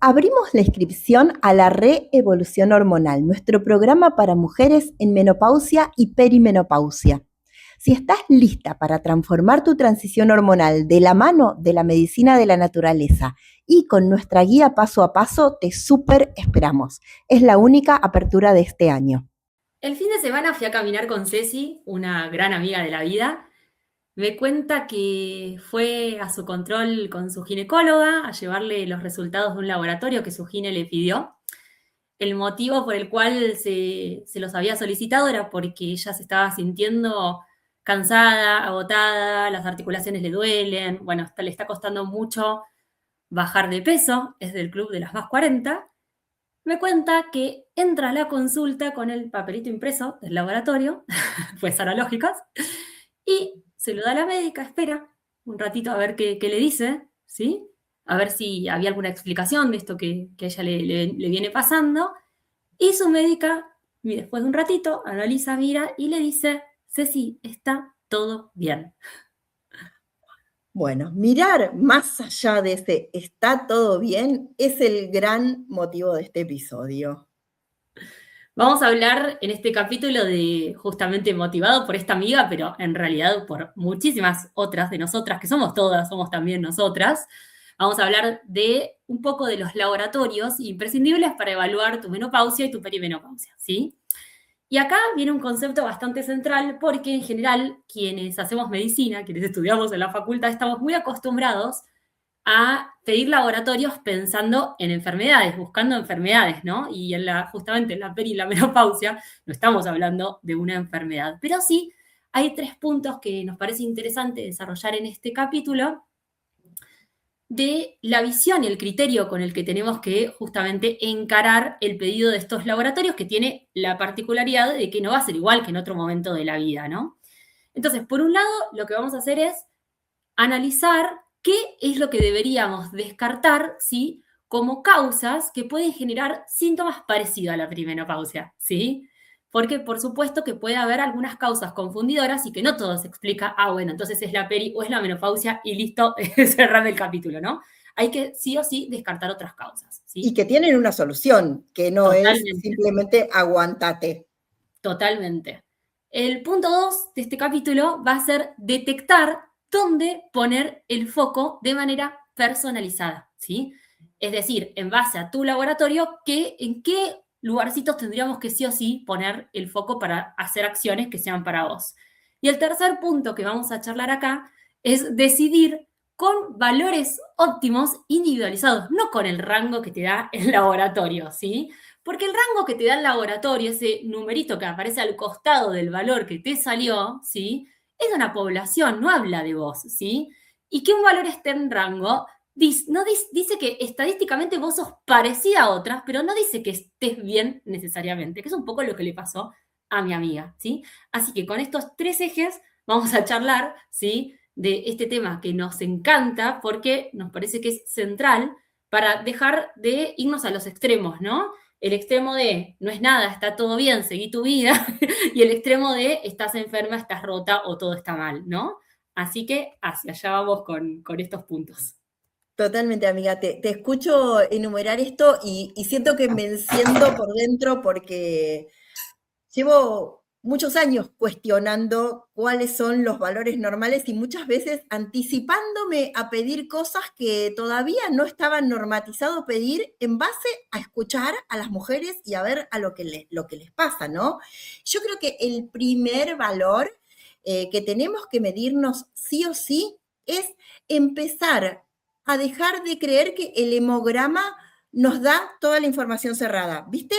Abrimos la inscripción a la Reevolución Hormonal, nuestro programa para mujeres en menopausia y perimenopausia. Si estás lista para transformar tu transición hormonal de la mano de la medicina de la naturaleza y con nuestra guía paso a paso, te súper esperamos. Es la única apertura de este año. El fin de semana fui a caminar con Ceci, una gran amiga de la vida. Me cuenta que fue a su control con su ginecóloga a llevarle los resultados de un laboratorio que su gine le pidió. El motivo por el cual se los había solicitado era porque ella se estaba sintiendo cansada, agotada, las articulaciones le duelen, bueno, le está costando mucho bajar de peso, es del club de las más 40. Me cuenta que entra a la consulta con el papelito impreso del laboratorio, pues analógicos, y se lo da a la médica, espera un ratito a ver qué le dice, ¿sí? A ver si había alguna explicación de esto que a ella le viene pasando. Y su médica, después de un ratito, analiza, mira y le dice, Ceci, está todo bien. Bueno, mirar más allá de ese está todo bien es el gran motivo de este episodio. Vamos a hablar en este capítulo de justamente motivado por esta amiga, pero en realidad por muchísimas otras de nosotras, que somos todas, somos también nosotras. Vamos a hablar de un poco de los laboratorios imprescindibles para evaluar tu menopausia y tu perimenopausia, ¿sí? Y acá viene un concepto bastante central porque en general quienes hacemos medicina, quienes estudiamos en la facultad, estamos muy acostumbrados a pedir laboratorios pensando en enfermedades, buscando enfermedades, ¿no? Y justamente en la peri y la menopausia no estamos hablando de una enfermedad, pero sí hay 3 puntos que nos parece interesante desarrollar en este capítulo de la visión y el criterio con el que tenemos que justamente encarar el pedido de estos laboratorios, que tiene la particularidad de que no va a ser igual que en otro momento de la vida, ¿no? Entonces, por un lado, lo que vamos a hacer es analizar qué es lo que deberíamos descartar, ¿sí? Como causas que pueden generar síntomas parecidos a la perimenopausia, ¿sí? Porque por supuesto que puede haber algunas causas confundidoras y que no todo se explica, bueno, entonces es la peri o es la menopausia y listo, cerrar el capítulo, ¿no? Hay que sí o sí descartar otras causas, Y ¿sí? que tienen una solución, que no es Totalmente. simplemente aguantate. Totalmente. El punto 2 de este capítulo va a ser detectar dónde poner el foco de manera personalizada, ¿sí? Es decir, en base a tu laboratorio, en qué lugarcitos tendríamos que sí o sí poner el foco para hacer acciones que sean para vos. Y el tercer punto que vamos a charlar acá es decidir con valores óptimos individualizados, no con el rango que te da el laboratorio, ¿sí? Porque el rango que te da el laboratorio, ese numerito que aparece al costado del valor que te salió, ¿sí? Es de una población, no habla de vos, ¿sí? Y que un valor esté en rango, dice que estadísticamente vos sos parecida a otras, pero no dice que estés bien necesariamente, que es un poco lo que le pasó a mi amiga, ¿sí? Así que con estos 3 ejes vamos a charlar, ¿sí? De este tema que nos encanta porque nos parece que es central para dejar de irnos a los extremos, ¿no? El extremo de no es nada, está todo bien, seguí tu vida, y el extremo de estás enferma, estás rota o todo está mal, ¿no? Así que hacia allá vamos con estos puntos. Totalmente, amiga. Te escucho enumerar esto y siento que me enciendo por dentro porque llevo muchos años cuestionando cuáles son los valores normales y muchas veces anticipándome a pedir cosas que todavía no estaban normatizado pedir en base a escuchar a las mujeres y a ver a lo que les pasa, ¿no? Yo creo que el primer valor que tenemos que medirnos sí o sí es empezar a dejar de creer que el hemograma nos da toda la información cerrada, ¿viste?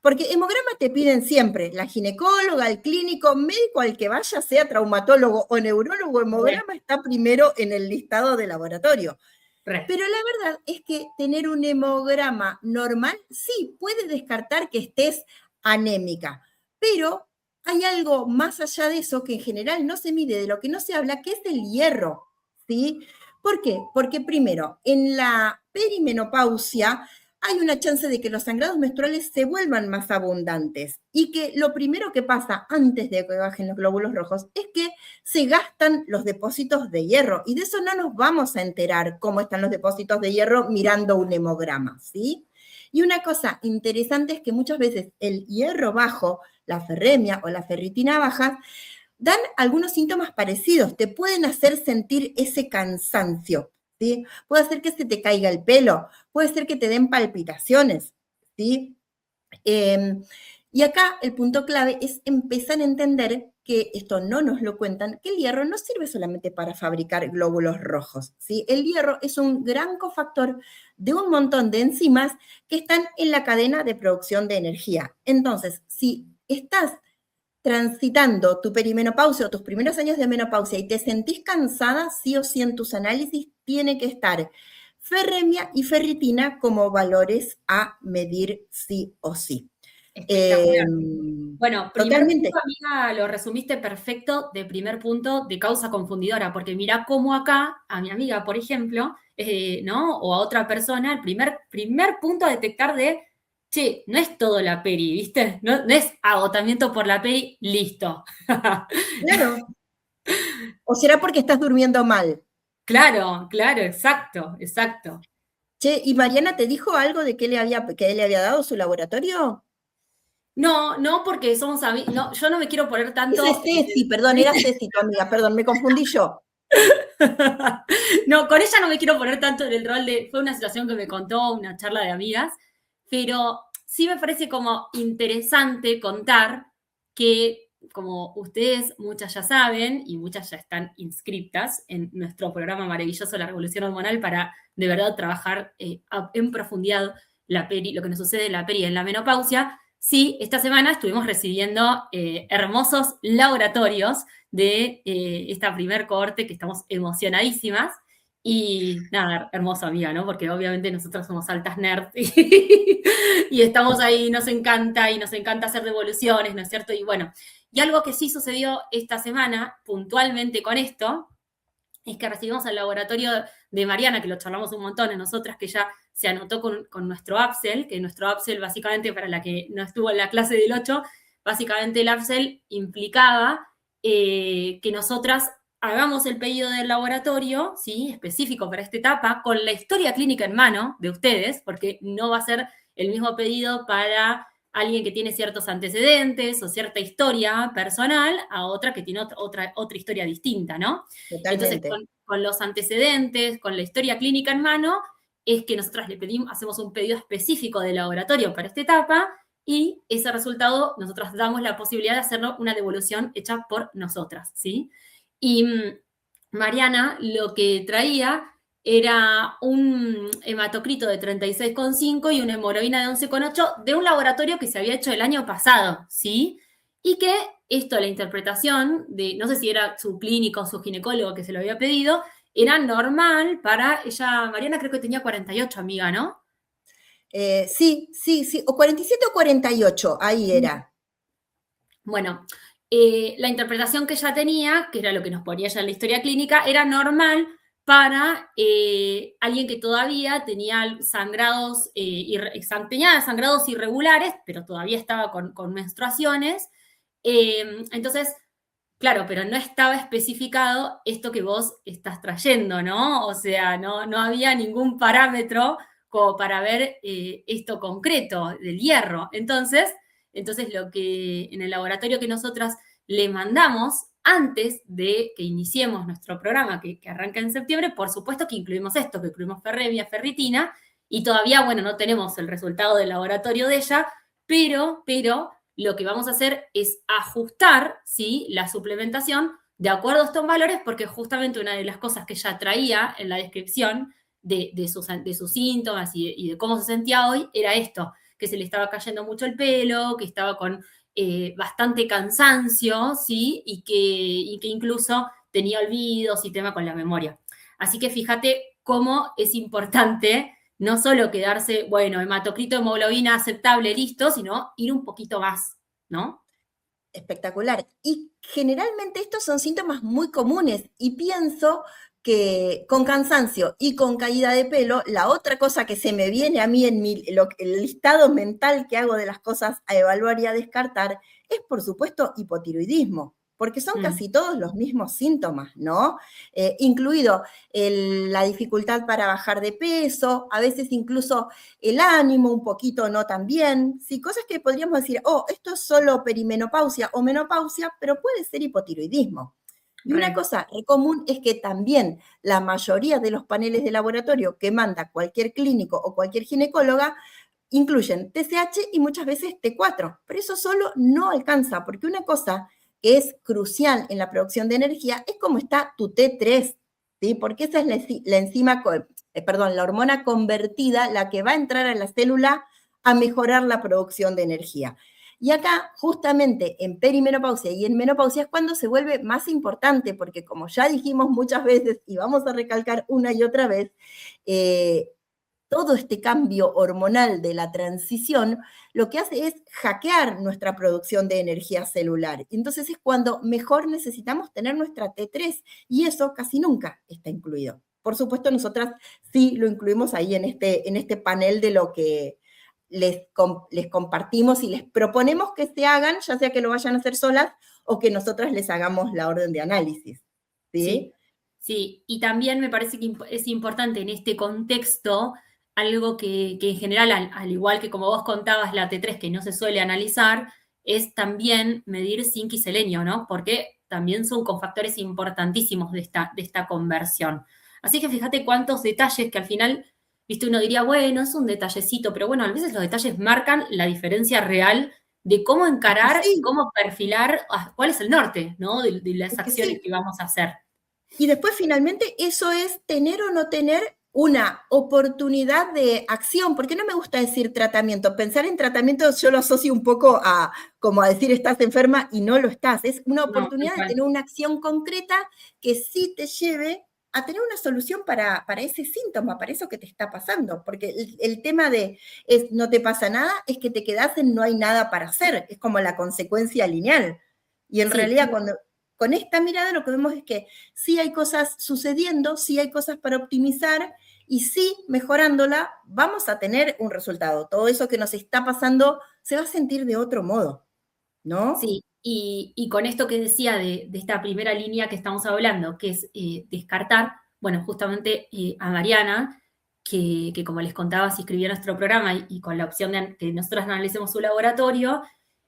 Porque hemograma te piden siempre, la ginecóloga, el clínico, médico al que vaya, sea traumatólogo o neurólogo, Re, hemograma está primero en el listado de laboratorio. re. Pero la verdad es que tener un hemograma normal sí puede descartar que estés anémica, pero hay algo más allá de eso que en general no se mide, de lo que no se habla, que es el hierro, ¿sí? ¿Por qué? Porque primero, en la perimenopausia hay una chance de que los sangrados menstruales se vuelvan más abundantes y que lo primero que pasa antes de que bajen los glóbulos rojos es que se gastan los depósitos de hierro y de eso no nos vamos a enterar cómo están los depósitos de hierro mirando un hemograma, ¿sí? Y una cosa interesante es que muchas veces el hierro bajo, la ferremia o la ferritina baja, dan algunos síntomas parecidos, te pueden hacer sentir ese cansancio, ¿sí? Puede hacer que se te caiga el pelo, puede ser que te den palpitaciones, ¿sí? Y acá el punto clave es empezar a entender que esto no nos lo cuentan, que el hierro no sirve solamente para fabricar glóbulos rojos, ¿sí? El hierro es un gran cofactor de un montón de enzimas que están en la cadena de producción de energía. Entonces, si estás transitando tu perimenopausia o tus primeros años de menopausia y te sentís cansada, sí o sí en tus análisis tiene que estar ferremia y ferritina como valores a medir sí o sí. Espectacular. Bueno, primer Totalmente. punto, amiga, lo resumiste perfecto de primer punto de causa confundidora, porque mira cómo acá, a mi amiga, por ejemplo, ¿no? O a otra persona, el primer punto a detectar de, che, no es todo la peri, ¿viste? No es agotamiento por la peri, listo. Claro. ¿O será porque estás durmiendo mal? Claro, claro, exacto, exacto. Che, ¿y Mariana te dijo algo de qué que le había dado su laboratorio? No, no, porque somos amigos, no, yo no me quiero poner Esa es tanto, Ceci, perdón, era Ceci tu amiga, perdón, me confundí yo. No, con ella no me quiero poner tanto en el rol de, fue una situación que me contó una charla de amigas, pero sí me parece como interesante contar que, como ustedes muchas ya saben y muchas ya están inscritas en nuestro programa maravilloso La Revolución Hormonal para de verdad trabajar en profundidad lo que nos sucede en la peri y en la menopausia. Sí, esta semana estuvimos recibiendo hermosos laboratorios de esta primer cohorte que estamos emocionadísimas. Y nada, hermosa amiga, ¿no? Porque obviamente nosotros somos altas nerds y estamos ahí, nos encanta y nos encanta hacer devoluciones, ¿no es cierto? Y bueno, y algo que sí sucedió esta semana puntualmente con esto es que recibimos al laboratorio de Mariana, que lo charlamos un montón en nosotras, que ya se anotó con nuestro Upsell, que nuestro Upsell básicamente, para la que no estuvo en la clase del 8, básicamente el Upsell implicaba que nosotras hagamos el pedido del laboratorio, ¿sí? Específico para esta etapa, con la historia clínica en mano de ustedes, porque no va a ser el mismo pedido para alguien que tiene ciertos antecedentes o cierta historia personal a otra que tiene otra historia distinta, ¿no? Entonces, Totalmente. con los antecedentes, con la historia clínica en mano, es que nosotros le pedimos, hacemos un pedido específico de laboratorio para esta etapa y ese resultado nosotros damos la posibilidad de hacerlo una devolución hecha por nosotras, ¿sí? Y Mariana lo que traía era un hematocrito de 36,5 y una hemoglobina de 11,8 de un laboratorio que se había hecho el año pasado, ¿sí? Y que esto, la interpretación de, no sé si era su clínico o su ginecólogo que se lo había pedido, era normal para ella, Mariana creo que tenía 48, amiga, ¿no? Sí, sí, sí, o 47 o 48, ahí era. Bueno, la interpretación que ella tenía, que era lo que nos ponía ya en la historia clínica, era normal para alguien que todavía tenía sangrados, tenía sangrados irregulares, pero todavía estaba con menstruaciones. Entonces, claro, pero no estaba especificado esto que vos estás trayendo, ¿no? O sea, no había ningún parámetro como para ver esto concreto del hierro. Entonces, lo que en el laboratorio que nosotras le mandamos antes de que iniciemos nuestro programa, que arranca en septiembre, por supuesto que incluimos esto, que incluimos ferremia, ferritina, y todavía, bueno, no tenemos el resultado del laboratorio de ella, pero lo que vamos a hacer es ajustar, ¿sí?, la suplementación de acuerdo a estos valores, porque justamente una de las cosas que ella traía en la descripción de sus síntomas y de cómo se sentía hoy era esto, que se le estaba cayendo mucho el pelo, que estaba con bastante cansancio, ¿sí? Y que incluso tenía olvidos y tema con la memoria. Así que fíjate cómo es importante no solo quedarse, bueno, hematocrito, hemoglobina aceptable, listo, sino ir un poquito más, ¿no? Espectacular. Y generalmente estos son síntomas muy comunes y pienso que con cansancio y con caída de pelo, la otra cosa que se me viene a mí en el listado mental que hago de las cosas a evaluar y a descartar es, por supuesto, hipotiroidismo, porque son casi todos los mismos síntomas, ¿no? Incluido la dificultad para bajar de peso, a veces incluso el ánimo un poquito no tan bien, ¿sí? Cosas que podríamos decir, oh, esto es solo perimenopausia o menopausia, pero puede ser hipotiroidismo. Y una cosa común es que también la mayoría de los paneles de laboratorio que manda cualquier clínico o cualquier ginecóloga incluyen TSH y muchas veces T4, pero eso solo no alcanza, porque una cosa que es crucial en la producción de energía es cómo está tu T3, ¿sí? Porque esa es la enzima, la hormona convertida, la que va a entrar a la célula a mejorar la producción de energía. Y acá, justamente en perimenopausia y en menopausia es cuando se vuelve más importante, porque como ya dijimos muchas veces y vamos a recalcar una y otra vez, todo este cambio hormonal de la transición lo que hace es hackear nuestra producción de energía celular. Entonces es cuando mejor necesitamos tener nuestra T3 y eso casi nunca está incluido. Por supuesto, nosotras sí lo incluimos ahí en este panel de lo que les compartimos y les proponemos que se hagan, ya sea que lo vayan a hacer solas o que nosotras les hagamos la orden de análisis. ¿Sí? Sí, y también me parece que es importante en este contexto algo que en general, al igual que como vos contabas la T3 que no se suele analizar, es también medir zinc y selenio, ¿no? Porque también son cofactores importantísimos de esta conversión. Así que fíjate cuántos detalles que al final, viste, uno diría, bueno, es un detallecito, pero bueno, a veces los detalles marcan la diferencia real de cómo encarar y cómo perfilar cuál es el norte, ¿no? De las acciones que vamos a hacer. Y después, finalmente, eso es tener o no tener una oportunidad de acción, porque no me gusta decir tratamiento. Pensar en tratamiento yo lo asocio un poco a como a decir estás enferma y no lo estás. Es una oportunidad de tener una acción concreta que sí te lleve a tener una solución para ese síntoma, para eso que te está pasando. Porque el tema de no te pasa nada es que te quedas en no hay nada para hacer. Es como la consecuencia lineal. Y en realidad, con esta mirada lo que vemos es que sí hay cosas sucediendo, sí hay cosas para optimizar y sí, mejorándola, vamos a tener un resultado. Todo eso que nos está pasando se va a sentir de otro modo, ¿no? Sí, y con esto que decía de esta primera línea que estamos hablando, que es descartar, bueno, justamente a Mariana, que como les contaba, se inscribió a nuestro programa y con la opción de que nosotros analicemos su laboratorio,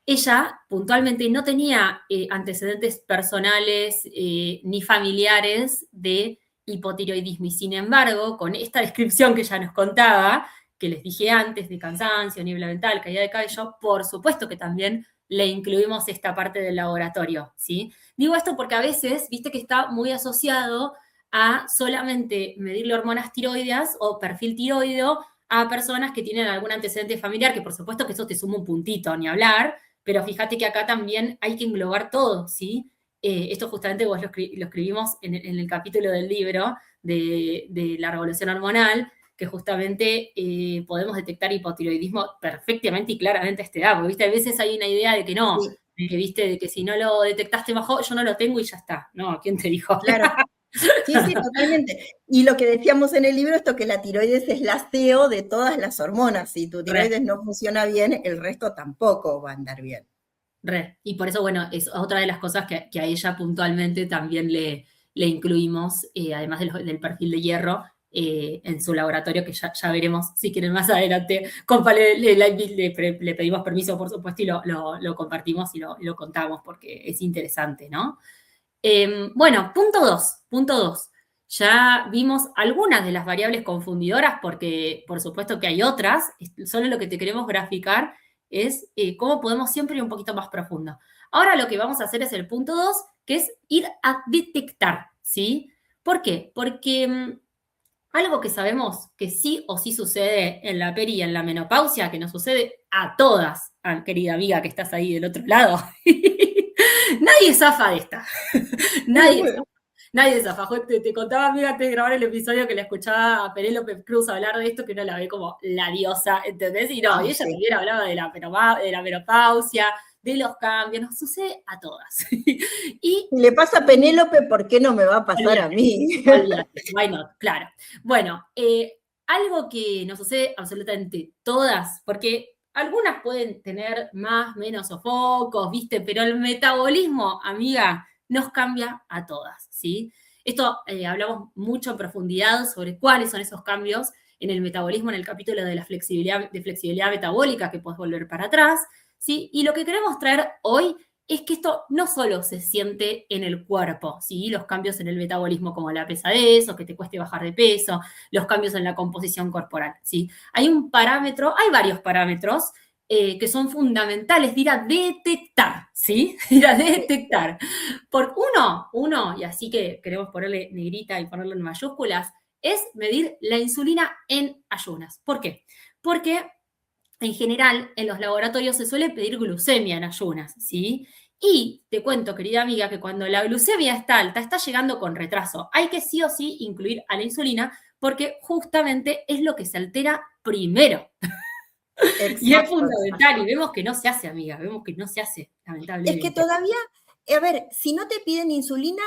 ella puntualmente no tenía antecedentes personales ni familiares de hipotiroidismo y sin embargo, con esta descripción que ella nos contaba, que les dije antes de cansancio, niebla mental, caída de cabello, por supuesto que también le incluimos esta parte del laboratorio, ¿sí? Digo esto porque a veces, viste que está muy asociado a solamente medirle hormonas tiroideas o perfil tiroideo a personas que tienen algún antecedente familiar, que por supuesto que eso te suma un puntito, ni hablar, pero fíjate que acá también hay que englobar todo, ¿sí? Esto justamente vos lo escribimos en el capítulo del libro de la revolución hormonal, que justamente podemos detectar hipotiroidismo perfectamente y claramente a esta edad, porque ¿viste? A veces hay una idea de que no, de que, ¿viste? De que si no lo detectaste bajo, yo no lo tengo y ya está. No, ¿quién te dijo? Claro. Sí, totalmente. Y lo que decíamos en el libro, esto que la tiroides es la CEO de todas las hormonas. Si tu tiroides no funciona bien, el resto tampoco va a andar bien. Y por eso, bueno, es otra de las cosas que a ella puntualmente también le incluimos, además del perfil de hierro, en su laboratorio, que ya veremos si quieren más adelante. Compa, le pedimos permiso, por supuesto, y lo compartimos y lo contamos porque es interesante, ¿no? Bueno, punto dos. Ya vimos algunas de las variables confundidoras porque, por supuesto que hay otras, solo lo que te queremos graficar es cómo podemos siempre ir un poquito más profundo. Ahora lo que vamos a hacer es el punto 2, que es ir a detectar, ¿sí? ¿Por qué? Porque algo que sabemos que sí o sí sucede en la peri y en la menopausia, que nos sucede a todas, querida amiga que estás ahí del otro lado. Nadie zafa de esta. Nadie zafa. Te contaba, amiga, antes de grabar el episodio que le escuchaba a Penélope Cruz hablar de esto, que uno la ve como la diosa, ¿entendés? Y no, y ella también hablaba de la menopausia, de los cambios, nos sucede a todas. Y si le pasa a Penélope, ¿por qué no me va a pasar a mí? Olvídate, why not, claro. Bueno, algo que nos sucede absolutamente todas, porque algunas pueden tener más, menos sofocos, ¿viste? Pero el metabolismo, amiga, nos cambia a todas, ¿sí? Esto hablamos mucho en profundidad sobre cuáles son esos cambios en el metabolismo en el capítulo de la flexibilidad metabólica, que puedes volver para atrás, ¿sí? Y lo que queremos traer hoy es que esto no solo se siente en el cuerpo, ¿sí? Los cambios en el metabolismo como la pesadez o que te cueste bajar de peso, los cambios en la composición corporal, ¿sí? Hay varios parámetros que son fundamentales de ir a detectar, ¿sí? Ir a detectar. Por uno, y así que queremos ponerle negrita y ponerlo en mayúsculas, es medir la insulina en ayunas. ¿Por qué? Porque en general, en los laboratorios se suele pedir glucemia en ayunas, ¿sí? Y te cuento, querida amiga, que cuando la glucemia está alta, está llegando con retraso. Hay que sí o sí incluir a la insulina porque justamente es lo que se altera primero. Exacto, y es fundamental, y vemos que no se hace, amiga, vemos que no se hace, lamentablemente. Es que todavía, a ver, si no te piden insulina,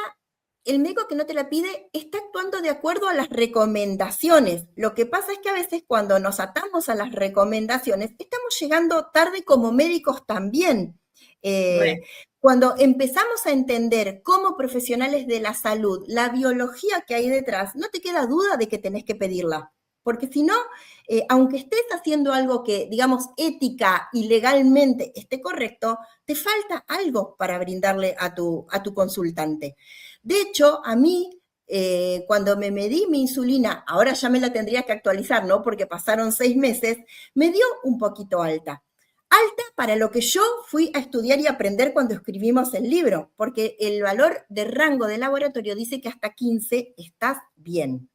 el médico que no te la pide está actuando de acuerdo a las recomendaciones. Lo que pasa es que a veces cuando nos atamos a las recomendaciones, estamos llegando tarde como médicos también. Cuando empezamos a entender como profesionales de la salud la biología que hay detrás, no te queda duda de que tenés que pedirla. Porque si no, aunque estés haciendo algo que, digamos, ética y legalmente esté correcto, te falta algo para brindarle a tu consultante. De hecho, a mí, cuando me medí mi insulina, ahora ya me la tendría que actualizar, ¿no? Porque pasaron 6 meses, me dio un poquito alta. Alta para lo que yo fui a estudiar y aprender cuando escribimos el libro, porque el valor de rango de laboratorio dice que hasta 15 estás bien.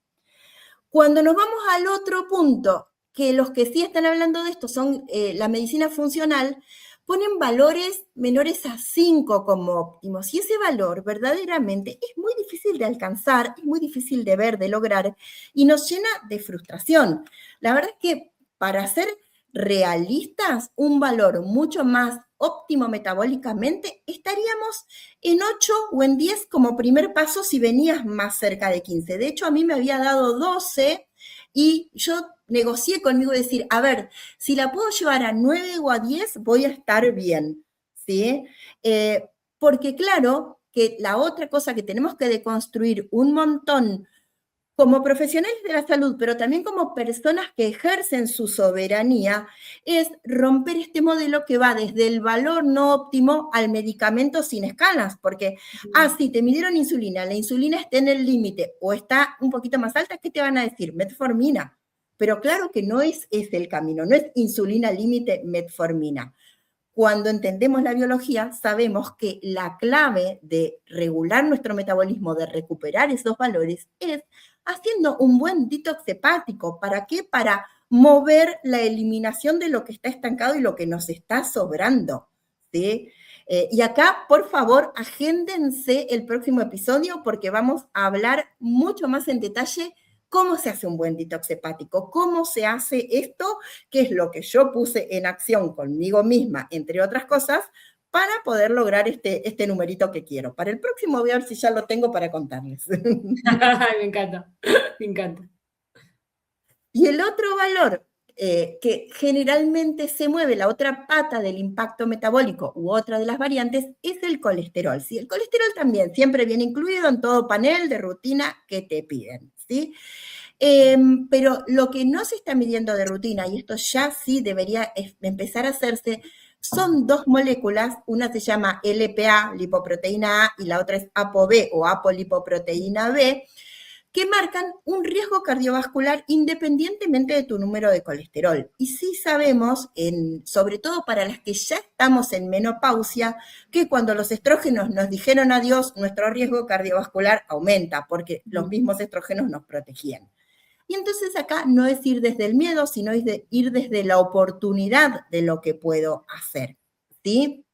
Cuando nos vamos al otro punto, que los que sí están hablando de esto son la medicina funcional, ponen valores menores a 5 como óptimos. Y ese valor verdaderamente es muy difícil de alcanzar, es muy difícil de ver, de lograr, y nos llena de frustración. La verdad es que para ser realistas, un valor mucho más óptimo metabólicamente, estaríamos en 8 o en 10 como primer paso si venías más cerca de 15. De hecho, a mí me había dado 12 y yo negocié conmigo y decir, a ver, si la puedo llevar a 9 o a 10, voy a estar bien, ¿sí? Porque claro que la otra cosa que tenemos que deconstruir un montón como profesionales de la salud, pero también como personas que ejercen su soberanía, es romper este modelo que va desde el valor no óptimo al medicamento sin escalas, porque, sí, te midieron insulina, la insulina está en el límite o está un poquito más alta, ¿qué te van a decir? Metformina. Pero claro que no es ese el camino, no es insulina límite, metformina. Cuando entendemos la biología, sabemos que la clave de regular nuestro metabolismo, de recuperar esos valores, es haciendo un buen detox hepático. ¿Para qué? Para mover la eliminación de lo que está estancado y lo que nos está sobrando, ¿sí? Y acá, por favor, agéndense el próximo episodio porque vamos a hablar mucho más en detalle cómo se hace un buen detox hepático, cómo se hace esto, que es lo que yo puse en acción conmigo misma, entre otras cosas, para poder lograr este numerito que quiero. Para el próximo voy a ver si ya lo tengo para contarles. Me encanta, me encanta. Y el otro valor que generalmente se mueve, la otra pata del impacto metabólico u otra de las variantes, es el colesterol. ¿Sí? El colesterol también siempre viene incluido en todo panel de rutina que te piden, ¿sí? Pero lo que no se está midiendo de rutina, y esto ya sí debería empezar a hacerse, son 2 moléculas, una se llama LPA, lipoproteína A, y la otra es ApoB o apolipoproteína B, que marcan un riesgo cardiovascular independientemente de tu número de colesterol. Y sí sabemos, sobre todo para las que ya estamos en menopausia, que cuando los estrógenos nos dijeron adiós, nuestro riesgo cardiovascular aumenta, porque los mismos estrógenos nos protegían. Y entonces acá no es ir desde el miedo, sino es ir desde la oportunidad de lo que puedo hacer, ¿sí?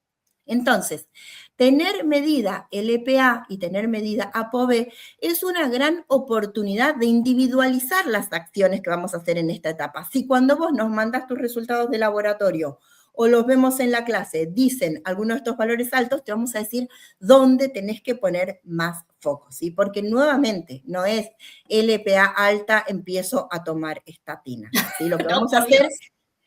Entonces, tener medida LPA y tener medida ApoB es una gran oportunidad de individualizar las acciones que vamos a hacer en esta etapa. Si cuando vos nos mandas tus resultados de laboratorio o los vemos en la clase, dicen algunos de estos valores altos, te vamos a decir dónde tenés que poner más foco, ¿sí? Porque nuevamente no es LPA alta, empiezo a tomar estatina, ¿sí? Lo que No, vamos a hacer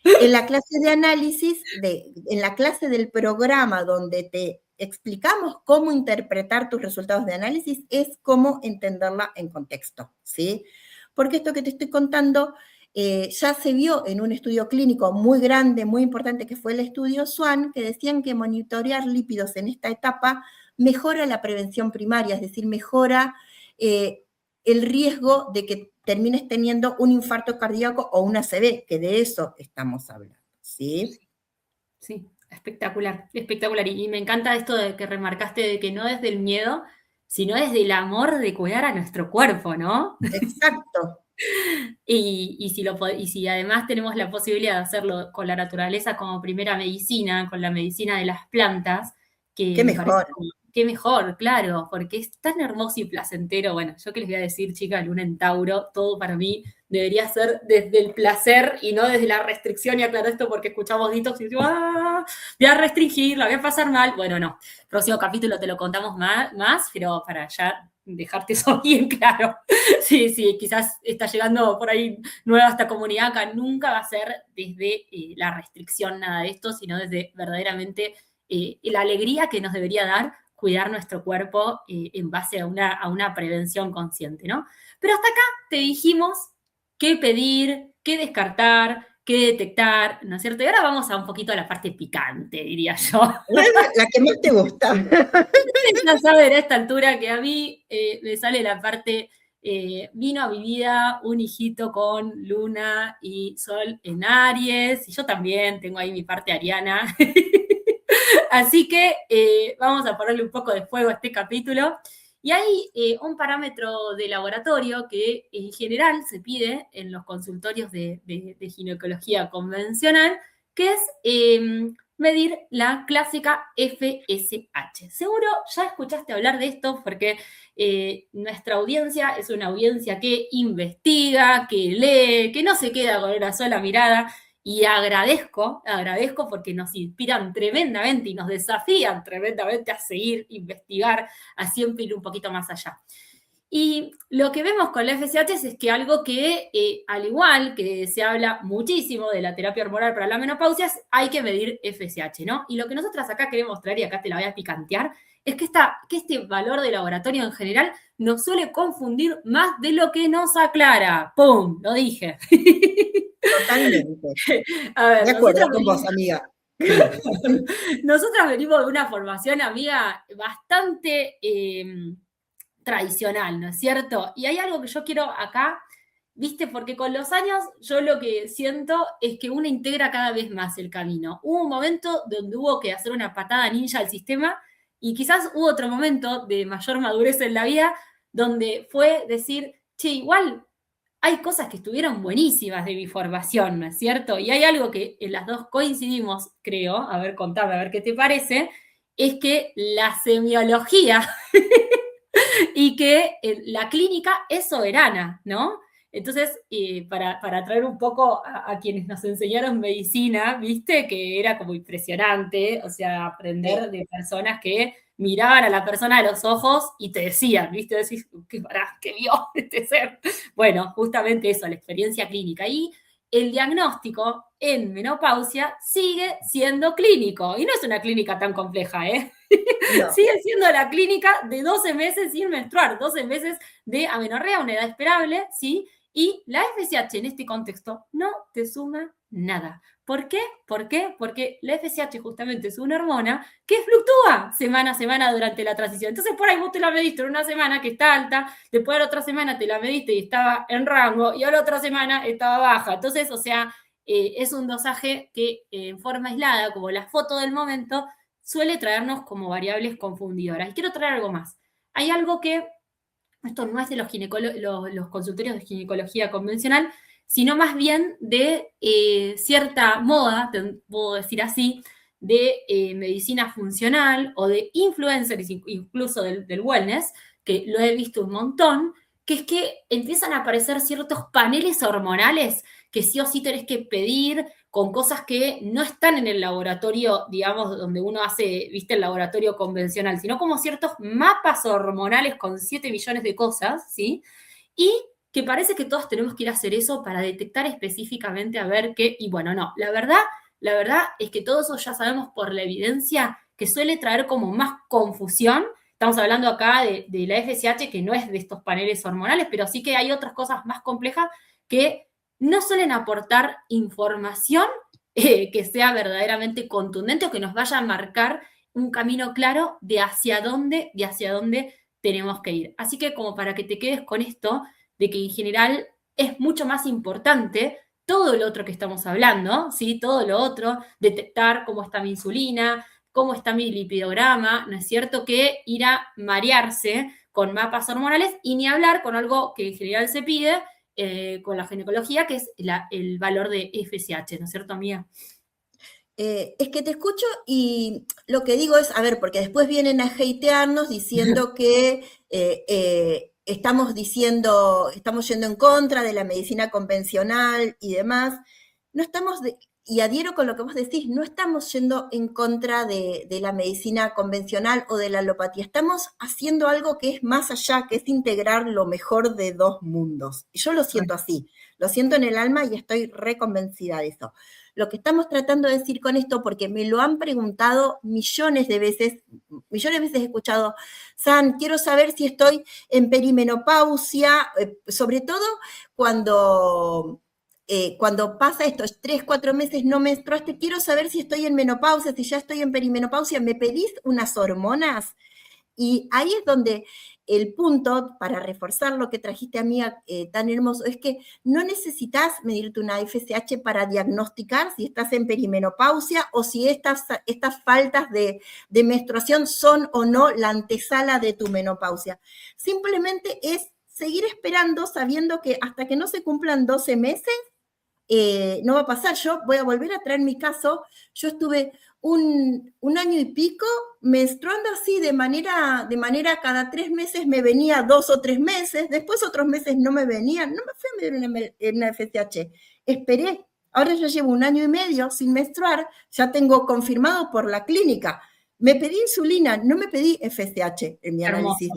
en la clase de análisis, en la clase del programa donde te explicamos cómo interpretar tus resultados de análisis, es cómo entenderla en contexto, ¿sí? Porque esto que te estoy contando ya se vio en un estudio clínico muy grande, muy importante, que fue el estudio SWAN, que decían que monitorear lípidos en esta etapa mejora la prevención primaria, es decir, mejora el riesgo de que termines teniendo un infarto cardíaco o una ACV, que de eso estamos hablando, ¿sí? Sí, espectacular, espectacular. Y me encanta esto de que remarcaste de que no es del miedo, sino es del amor de cuidar a nuestro cuerpo, ¿no? Exacto. Y si además tenemos la posibilidad de hacerlo con la naturaleza como primera medicina, con la medicina de las plantas, que Qué me parece mejor. como, qué mejor, claro, porque es tan hermoso y placentero. Bueno, yo que les voy a decir, chica, Luna en Tauro, todo para mí debería ser desde el placer y no desde la restricción. Y aclaro esto porque escuchamos detox y digo, voy a restringir, la voy a pasar mal. Bueno, no, próximo capítulo te lo contamos más, pero para ya dejarte eso bien claro. Sí, sí, quizás está llegando por ahí nueva esta comunidad acá, nunca va a ser desde la restricción nada de esto, sino desde verdaderamente la alegría que nos debería dar cuidar nuestro cuerpo en base a una prevención consciente, ¿no? Pero hasta acá te dijimos qué pedir, qué descartar, qué detectar, ¿no es cierto? Y ahora vamos a un poquito a la parte picante, diría yo. La que más te gusta. Ya saben a esta altura que a mí me sale la parte, vino a mi vida un hijito con luna y sol en Aries, y yo también tengo ahí mi parte ariana. Así que vamos a ponerle un poco de fuego a este capítulo. Y hay un parámetro de laboratorio que en general se pide en los consultorios de ginecología convencional, que es medir la clásica FSH. Seguro ya escuchaste hablar de esto porque nuestra audiencia es una audiencia que investiga, que lee, que no se queda con una sola mirada. Y agradezco porque nos inspiran tremendamente y nos desafían tremendamente a seguir, investigar, a siempre ir un poquito más allá. Y lo que vemos con la FSH es que algo que, al igual que se habla muchísimo de la terapia hormonal para la menopausia, hay que medir FSH, ¿no? Y lo que nosotras acá queremos traer, y acá te la voy a picantear, es que este valor de laboratorio en general nos suele confundir más de lo que nos aclara. ¡Pum! Lo dije. Totalmente. A ver, De acuerdo con vos, amiga. Nosotras venimos de una formación, amiga, bastante tradicional, ¿no es cierto? Y hay algo que yo quiero acá, ¿viste? Porque con los años yo lo que siento es que uno integra cada vez más el camino. Hubo un momento donde hubo que hacer una patada ninja al sistema y quizás hubo otro momento de mayor madurez en la vida donde fue decir, che, igual hay cosas que estuvieron buenísimas de mi formación, ¿no es cierto? Y hay algo que en las dos coincidimos, creo, a ver, contame, a ver qué te parece, es que la semiología y que la clínica es soberana, ¿no? Entonces, para traer un poco a quienes nos enseñaron medicina, viste que era como impresionante, o sea, aprender de personas que miraban a la persona a los ojos y te decían, viste, decís, ¿qué vio este ser? Bueno, justamente eso, la experiencia clínica. Y el diagnóstico en menopausia sigue siendo clínico, y no es una clínica tan compleja, ¿eh? No. Sigue siendo la clínica de 12 meses sin menstruar, 12 meses de amenorrea, una edad esperable, ¿sí? Y la FSH en este contexto no te suma nada. ¿Por qué? ¿Por qué? Porque la FSH justamente es una hormona que fluctúa semana a semana durante la transición. Entonces, por ahí vos te la mediste en una semana que está alta, después de la otra semana te la mediste y estaba en rango, y a la otra semana estaba baja. Entonces, o sea, es un dosaje que en forma aislada, como la foto del momento, suele traernos como variables confundidoras. Y quiero traer algo más. Hay algo que, esto no es de los consultorios de ginecología convencional, sino más bien de cierta moda, te puedo decir así, de medicina funcional o de influencers, incluso del wellness, que lo he visto un montón, que es que empiezan a aparecer ciertos paneles hormonales que sí o sí tenés que pedir con cosas que no están en el laboratorio, digamos, donde uno hace, viste, el laboratorio convencional, sino como ciertos mapas hormonales con 7 millones de cosas, ¿sí? Y que parece que todos tenemos que ir a hacer eso para detectar específicamente a ver qué, y bueno, no, la verdad es que todo eso ya sabemos por la evidencia que suele traer como más confusión. Estamos hablando acá de la FSH, que no es de estos paneles hormonales, pero sí que hay otras cosas más complejas que no suelen aportar información que sea verdaderamente contundente o que nos vaya a marcar un camino claro de hacia dónde tenemos que ir. Así que como para que te quedes con esto, de que en general es mucho más importante todo lo otro que estamos hablando, ¿sí? Todo lo otro, detectar cómo está mi insulina, cómo está mi lipidograma, ¿no es cierto? Que ir a marearse con mapas hormonales y ni hablar con algo que en general se pide con la ginecología, que es el valor de FSH, ¿no es cierto, amiga? Es que te escucho y lo que digo es, a ver, porque después vienen a hatearnos diciendo que estamos yendo en contra de la medicina convencional y demás. No estamos, y adhiero con lo que vos decís, no estamos yendo en contra de la medicina convencional o de la alopatía, estamos haciendo algo que es más allá, que es integrar lo mejor de dos mundos. Y yo lo siento así, lo siento en el alma y estoy reconvencida de eso. Lo que estamos tratando de decir con esto, porque me lo han preguntado millones de veces he escuchado, San, quiero saber si estoy en perimenopausia, sobre todo cuando pasa estos 3, 4 meses no menstruaste, quiero saber si estoy en menopausia, si ya estoy en perimenopausia, ¿me pedís unas hormonas? Y ahí es donde el punto, para reforzar lo que trajiste a mí tan hermoso, es que no necesitas medirte una FSH para diagnosticar si estás en perimenopausia o si estas faltas de menstruación son o no la antesala de tu menopausia. Simplemente es seguir esperando sabiendo que hasta que no se cumplan 12 meses, no va a pasar. Yo voy a volver a traer mi caso. Yo estuve un año y pico menstruando así de manera cada 3 meses me venía 2 o 3 meses, después otros meses no me venían, no me fui a medir una FSH, esperé. Ahora ya llevo un año y medio sin menstruar, ya tengo confirmado por la clínica. Me pedí insulina, no me pedí FSH en mi análisis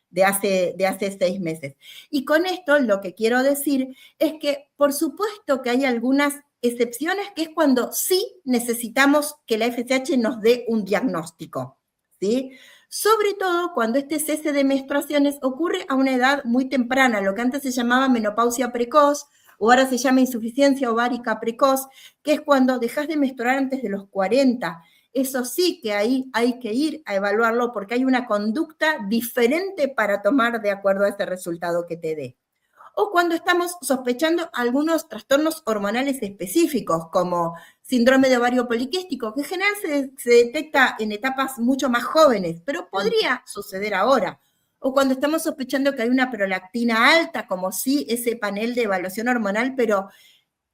de hace 6 meses. Y con esto lo que quiero decir es que por supuesto que hay algunas excepciones, que es cuando sí necesitamos que la FSH nos dé un diagnóstico, ¿sí? Sobre todo cuando este cese de menstruaciones ocurre a una edad muy temprana, lo que antes se llamaba menopausia precoz, o ahora se llama insuficiencia ovárica precoz, que es cuando dejas de menstruar antes de los 40. Eso sí que ahí hay que ir a evaluarlo porque hay una conducta diferente para tomar de acuerdo a ese resultado que te dé. O cuando estamos sospechando algunos trastornos hormonales específicos, como síndrome de ovario poliquístico, que en general se detecta en etapas mucho más jóvenes, pero podría suceder ahora. O cuando estamos sospechando que hay una prolactina alta, como sí ese panel de evaluación hormonal, pero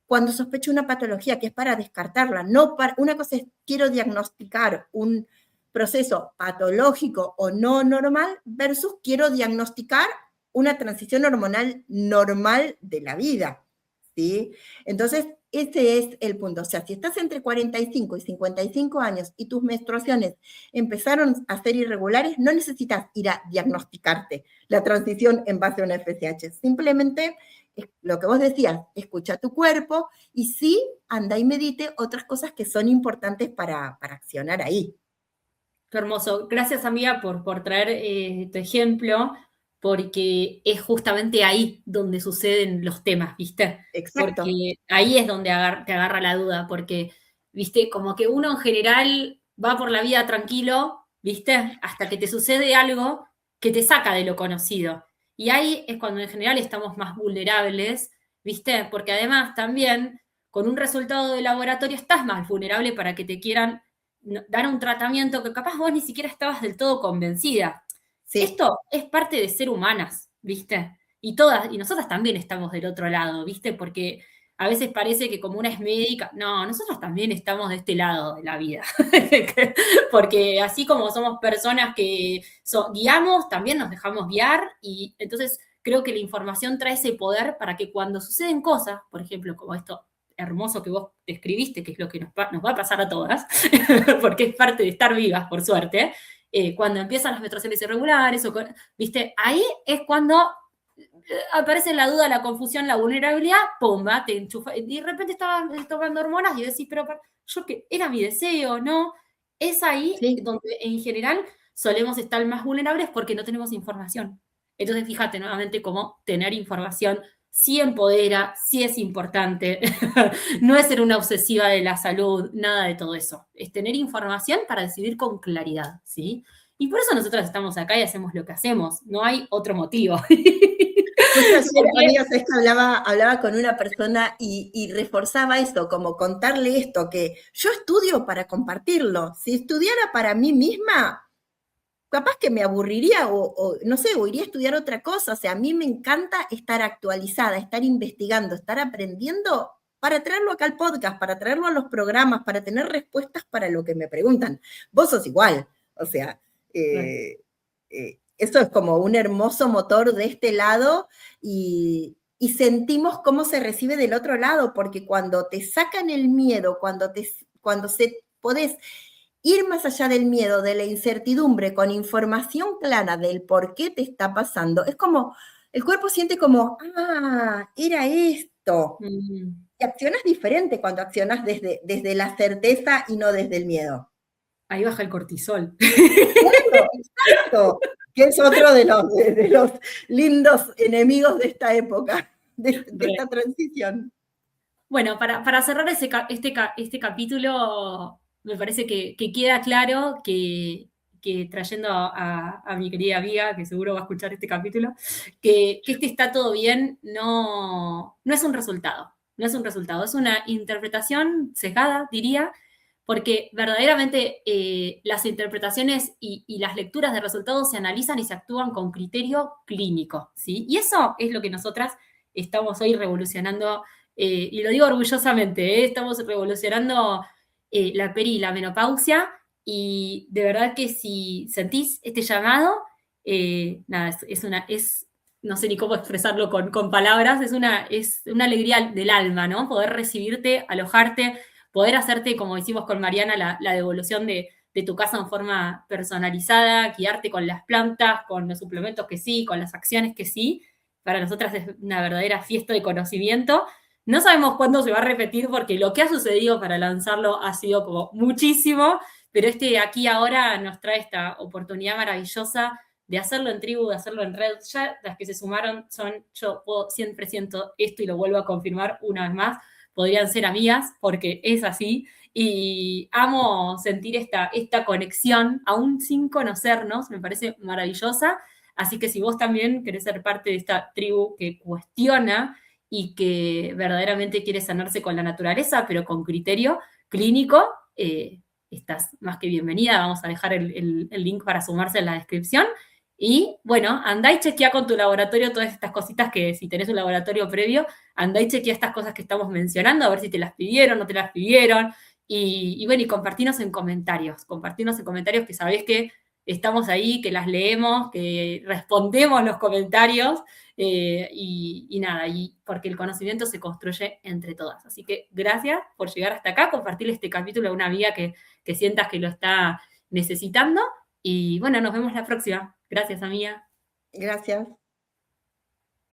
cuando sospecho una patología que es para descartarla, no para, una cosa es quiero diagnosticar un proceso patológico o no normal versus quiero diagnosticar una transición hormonal normal de la vida, ¿sí? Entonces, ese es el punto. O sea, si estás entre 45 y 55 años y tus menstruaciones empezaron a ser irregulares, no necesitas ir a diagnosticarte la transición en base a una FSH. Simplemente lo que vos decías, escucha tu cuerpo y sí, anda y medite otras cosas que son importantes para accionar ahí. Qué hermoso. Gracias, amiga, por traer tu ejemplo, porque es justamente ahí donde suceden los temas, ¿viste? Exacto. Porque ahí es donde te agarra la duda, porque, ¿viste? Como que uno en general va por la vida tranquilo, ¿viste? Hasta que te sucede algo que te saca de lo conocido. Y ahí es cuando en general estamos más vulnerables, ¿viste? Porque además también con un resultado de laboratorio estás más vulnerable para que te quieran dar un tratamiento que capaz vos ni siquiera estabas del todo convencida. Sí. Esto es parte de ser humanas, ¿viste? Y todas, y nosotras también estamos del otro lado, ¿viste? Porque a veces parece que como una es médica, no, nosotros también estamos de este lado de la vida. Porque así como somos personas que guiamos, también nos dejamos guiar y entonces creo que la información trae ese poder para que cuando suceden cosas, por ejemplo, como esto hermoso que vos describiste, que es lo que nos va a pasar a todas, porque es parte de estar vivas, por suerte, cuando empiezan las menstruaciones irregulares, ¿viste? Ahí es cuando aparece la duda, la confusión, la vulnerabilidad, ¡pumba! Te enchufa, y de repente estabas tomando hormonas y decís, pero yo que era mi deseo, ¿no? Es ahí Sí. donde en general solemos estar más vulnerables porque no tenemos información. Entonces, fíjate nuevamente cómo tener información sí empodera, sí es importante, no es ser una obsesiva de la salud, nada de todo eso. Es tener información para decidir con claridad, ¿sí? Y por eso nosotros estamos acá y hacemos lo que hacemos, no hay otro motivo. Justo ayer, amigas, es que hablaba con una persona y reforzaba esto, como contarle esto, que yo estudio para compartirlo. Si estudiara para mí misma, capaz que me aburriría o no sé, o iría a estudiar otra cosa. O sea, a mí me encanta estar actualizada, estar investigando, estar aprendiendo para traerlo acá al podcast, para traerlo a los programas, para tener respuestas para lo que me preguntan. Vos sos igual, o sea, eso es como un hermoso motor de este lado y sentimos cómo se recibe del otro lado, porque cuando te sacan el miedo, cuando podés ir más allá del miedo, de la incertidumbre, con información clara del por qué te está pasando, es como, el cuerpo siente como, era esto. Y accionas diferente cuando accionas desde la certeza y no desde el miedo. Ahí baja el cortisol. Claro, exacto. Que es otro de los lindos enemigos de esta época, de esta transición. Bueno, para cerrar este capítulo, me parece que queda claro que trayendo a mi querida amiga, que seguro va a escuchar este capítulo, que este está todo bien no es un resultado, no es un resultado, es una interpretación sesgada, diría, porque verdaderamente las interpretaciones y las lecturas de resultados se analizan y se actúan con criterio clínico, ¿sí? Y eso es lo que nosotras estamos hoy revolucionando, y lo digo orgullosamente, estamos revolucionando la peri y la menopausia, y de verdad que si sentís este llamado, nada, no sé ni cómo expresarlo con palabras, es una alegría del alma, ¿no? Poder recibirte, alojarte, poder hacerte, como hicimos con Mariana, la devolución de tu casa en forma personalizada, guiarte con las plantas, con los suplementos que sí, con las acciones que sí. Para nosotras es una verdadera fiesta de conocimiento. No sabemos cuándo se va a repetir porque lo que ha sucedido para lanzarlo ha sido como muchísimo, pero aquí ahora nos trae esta oportunidad maravillosa de hacerlo en tribu, de hacerlo en red. Ya las que se sumaron yo siempre siento esto y lo vuelvo a confirmar una vez más, podrían ser amigas porque es así y amo sentir esta conexión, aún sin conocernos, me parece maravillosa. Así que si vos también querés ser parte de esta tribu que cuestiona y que verdaderamente quiere sanarse con la naturaleza, pero con criterio clínico, estás más que bienvenida. Vamos a dejar el link para sumarse en la descripción. Y bueno, andá y chequea con tu laboratorio todas estas cositas que si tenés un laboratorio previo, andá y chequea estas cosas que estamos mencionando, a ver si te las pidieron, no te las pidieron. Y bueno, y compartirnos en comentarios que sabés que estamos ahí, que las leemos, que respondemos los comentarios, y nada, y porque el conocimiento se construye entre todas. Así que gracias por llegar hasta acá, compartir este capítulo a una amiga que sientas que lo está necesitando. Y bueno, nos vemos la próxima. Gracias, amiga. Gracias.